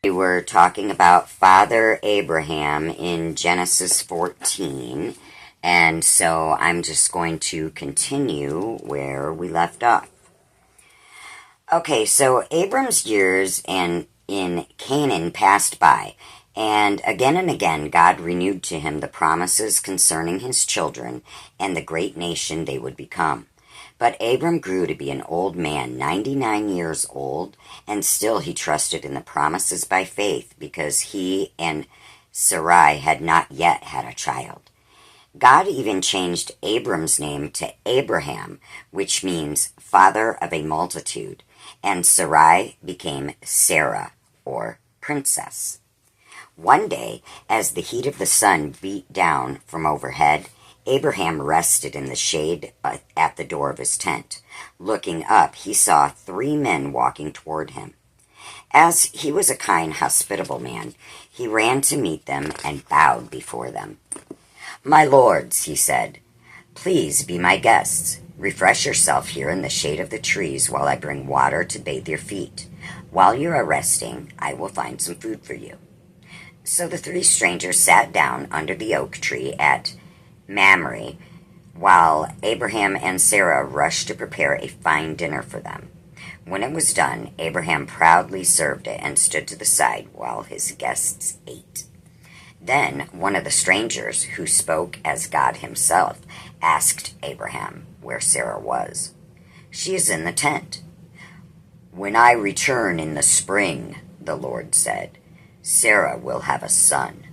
We were talking about Father Abraham in Genesis 14, and so I'm just going to continue where we left off. Okay, so Abram's years in Canaan passed by, and again God renewed to him the promises concerning his children and the great nation they would become. But Abram grew to be an old man, 99 years old, and still he trusted in the promises by faith because he and Sarai had not yet had a child. God even changed Abram's name to Abraham, which means father of a multitude, and Sarai became Sarah, or princess. One day, as the heat of the sun beat down from overhead, Abraham rested in the shade at the door of his tent. Looking up, he saw 3 men walking toward him. As he was a kind, hospitable man, he ran to meet them and bowed before them. "My lords," he said, "please be my guests. Refresh yourself here in the shade of the trees while I bring water to bathe your feet. While you are resting, I will find some food for you." So the 3 strangers sat down under the oak tree at Mamre, while Abraham and Sarah rushed to prepare a fine dinner for them. When it was done, Abraham proudly served it and stood to the side while his guests ate. Then one of the strangers, who spoke as God himself, asked Abraham where Sarah was. "She is in the tent." "When I return in the spring," the Lord said, "Sarah will have a son."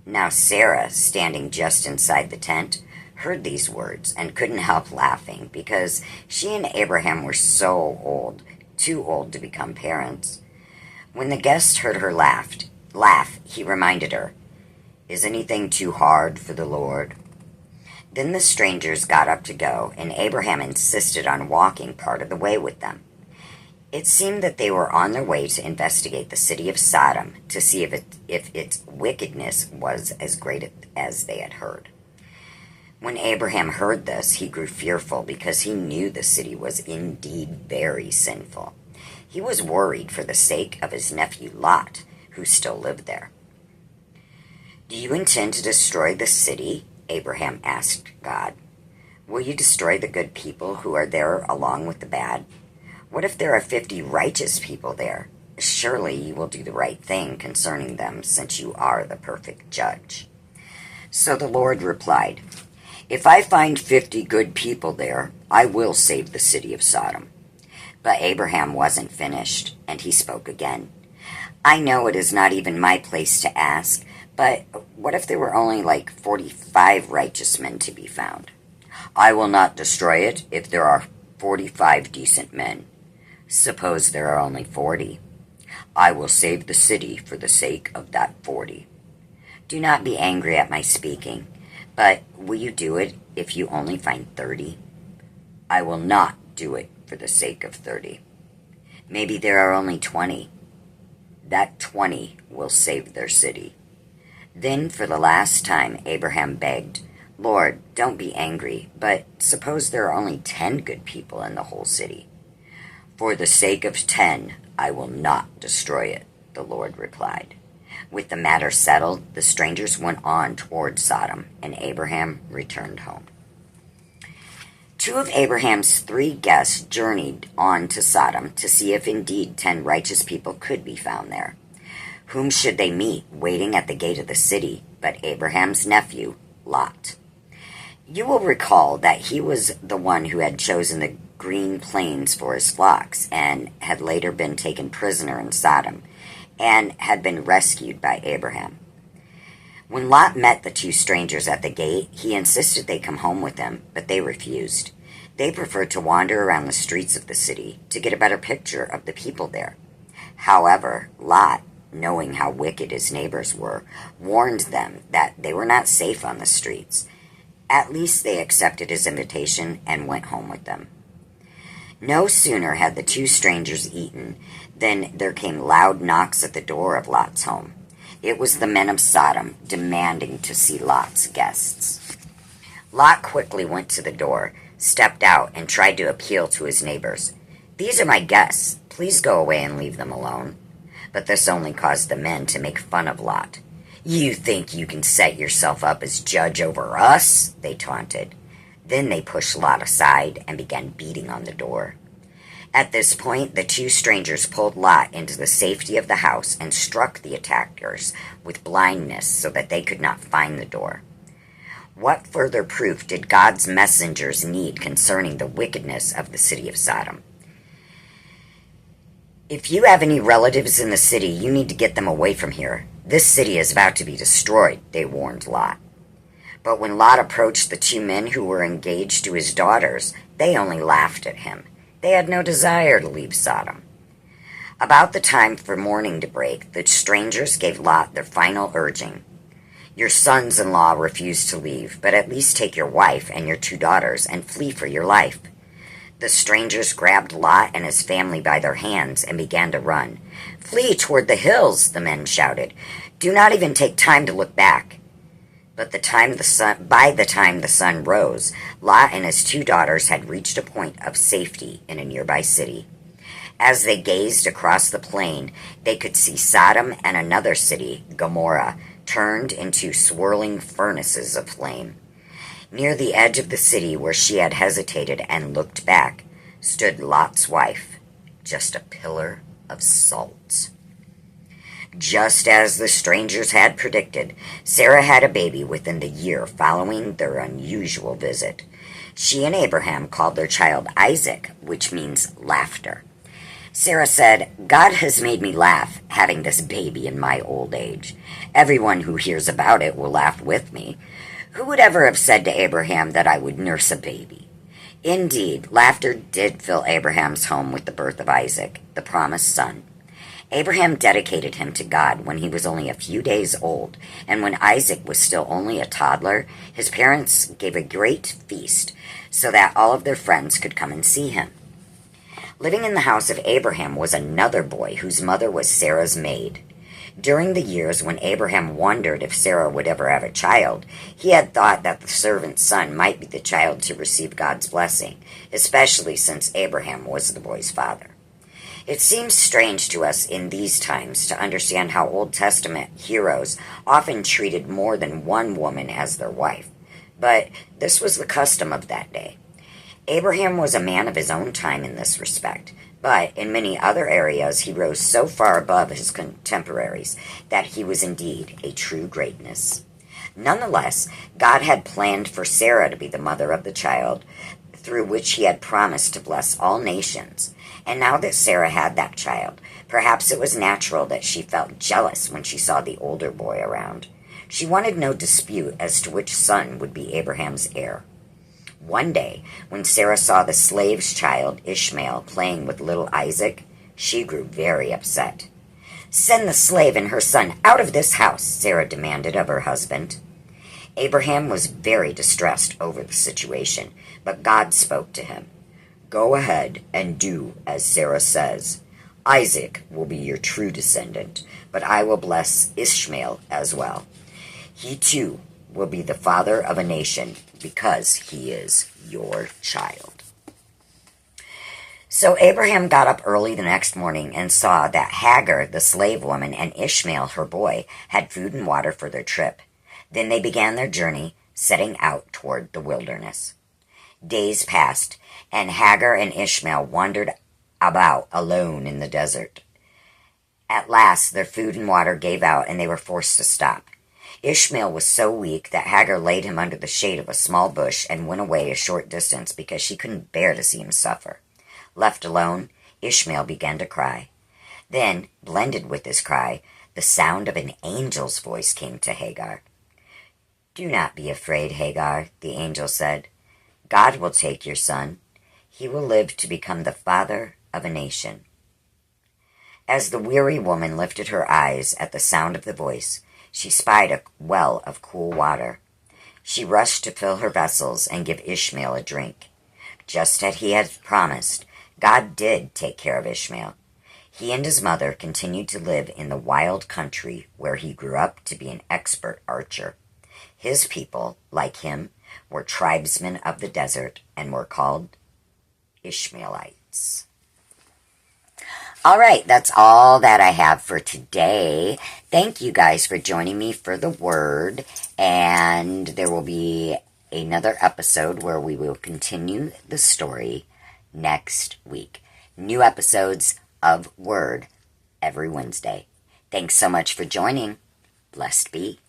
Now Sarah, standing just inside the tent, heard these words and couldn't help laughing because she and Abraham were so old, too old to become parents. When the guest heard her laugh, he reminded her, "Is anything too hard for the Lord?" Then the strangers got up to go, and Abraham insisted on walking part of the way with them. It seemed that they were on their way to investigate the city of Sodom to see if its wickedness was as great as they had heard. When Abraham heard this, he grew fearful because he knew the city was indeed very sinful. He was worried for the sake of his nephew Lot, who still lived there. "Do you intend to destroy the city?" Abraham asked God. "Will you destroy the good people who are there along with the bad? What if there are 50 righteous people there? Surely you will do the right thing concerning them, since you are the perfect judge." So the Lord replied, "If I find 50 good people there, I will save the city of Sodom." But Abraham wasn't finished, and he spoke again. "I know it is not even my place to ask, but what if there were only like 45 righteous men to be found?" "I will not destroy it if there are 45 decent men. Suppose there are only 40. I will save the city for the sake of that 40. Do not be angry at my speaking, but will you do it if you only find 30? I will not do it for the sake of 30. Maybe there are only 20. That 20 will save their city." Then for the last time Abraham begged, "Lord, don't be angry, but suppose there are only 10 good people in the whole city." "For the sake of 10, I will not destroy it," the Lord replied. With the matter settled, the strangers went on toward Sodom, and Abraham returned home. 2 of Abraham's 3 guests journeyed on to Sodom to see if indeed 10 righteous people could be found there. Whom should they meet waiting at the gate of the city but Abraham's nephew, Lot? You will recall that he was the one who had chosen the green plains for his flocks and had later been taken prisoner in Sodom and had been rescued by Abraham. When Lot met the 2 strangers at the gate, he insisted they come home with him, but they refused. They preferred to wander around the streets of the city to get a better picture of the people there. However, Lot, knowing how wicked his neighbors were, warned them that they were not safe on the streets. At least they accepted his invitation and went home with them. No sooner had the 2 strangers eaten than there came loud knocks at the door of Lot's home. It was the men of Sodom demanding to see Lot's guests. Lot quickly went to the door, stepped out, and tried to appeal to his neighbors. "These are my guests. Please go away and leave them alone." but this only caused the men to make fun of Lot. "You think you can set yourself up as judge over us?" they taunted. Then they pushed Lot aside and began beating on the door. At this point, the two strangers pulled Lot into the safety of the house and struck the attackers with blindness so that they could not find the door. What further proof did God's messengers need concerning the wickedness of the city of Sodom? "If you have any relatives in the city, you need to get them away from here. This city is about to be destroyed," they warned Lot. But when Lot approached the two men who were engaged to his daughters, they only laughed at him. They had no desire to leave Sodom. About the time for morning to break, the strangers gave Lot their final urging. "Your sons-in-law refuse to leave, but at least take your wife and your two daughters and flee for your life." The strangers grabbed Lot and his family by their hands and began to run. "Flee toward the hills," the men shouted. "Do not even take time to look back." But by the time the sun rose, Lot and his two daughters had reached a point of safety in a nearby city. As they gazed across the plain, they could see Sodom and another city, Gomorrah, turned into swirling furnaces of flame. Near the edge of the city where she had hesitated and looked back, stood Lot's wife, just a pillar of salt. Just as the strangers had predicted, Sarah had a baby within the year following their unusual visit. She and Abraham called their child Isaac, which means laughter. Sarah said, "God has made me laugh having this baby in my old age. Everyone who hears about it will laugh with me. Who would ever have said to Abraham that I would nurse a baby?" Indeed, laughter did fill Abraham's home with the birth of Isaac, the promised son. Abraham dedicated him to God when he was only a few days old, and when Isaac was still only a toddler, his parents gave a great feast so that all of their friends could come and see him. Living in the house of Abraham was another boy whose mother was Sarah's maid. During the years when Abraham wondered if Sarah would ever have a child, he had thought that the servant's son might be the child to receive God's blessing, especially since Abraham was the boy's father. It seems strange to us in these times to understand how Old Testament heroes often treated more than one woman as their wife, but this was the custom of that day. Abraham was a man of his own time in this respect, but in many other areas he rose so far above his contemporaries that he was indeed a true greatness. Nonetheless, God had planned for Sarah to be the mother of the child through which he had promised to bless all nations. And now that Sarah had that child, perhaps it was natural that she felt jealous when she saw the older boy around. She wanted no dispute as to which son would be Abraham's heir. One day, when Sarah saw the slave's child, Ishmael, playing with little Isaac, she grew very upset. "Send the slave and her son out of this house," Sarah demanded of her husband. Abraham was very distressed over the situation, but God spoke to him. "Go ahead and do as Sarah says. Isaac will be your true descendant, but I will bless Ishmael as well. He too will be the father of a nation because he is your child." So Abraham got up early the next morning and saw that Hagar, the slave woman, and Ishmael, her boy, had food and water for their trip. Then they began their journey, setting out toward the wilderness. Days passed, and Hagar and Ishmael wandered about alone in the desert. At last, their food and water gave out, and they were forced to stop. Ishmael was so weak that Hagar laid him under the shade of a small bush and went away a short distance because she couldn't bear to see him suffer. Left alone, Ishmael began to cry. Then, blended with his cry, the sound of an angel's voice came to Hagar. "Do not be afraid, Hagar," the angel said. "God will take your son. He will live to become the father of a nation." As the weary woman lifted her eyes at the sound of the voice, she spied a well of cool water. She rushed to fill her vessels and give Ishmael a drink. Just as he had promised, God did take care of Ishmael. He and his mother continued to live in the wild country where he grew up to be an expert archer. His people, like him, were tribesmen of the desert and were called Ishmaelites. All right, that's all that I have for today. Thank you guys for joining me for the word, and there will be another episode where we will continue the story next week. New episodes of Word every Wednesday. Thanks so much for joining. Blessed be.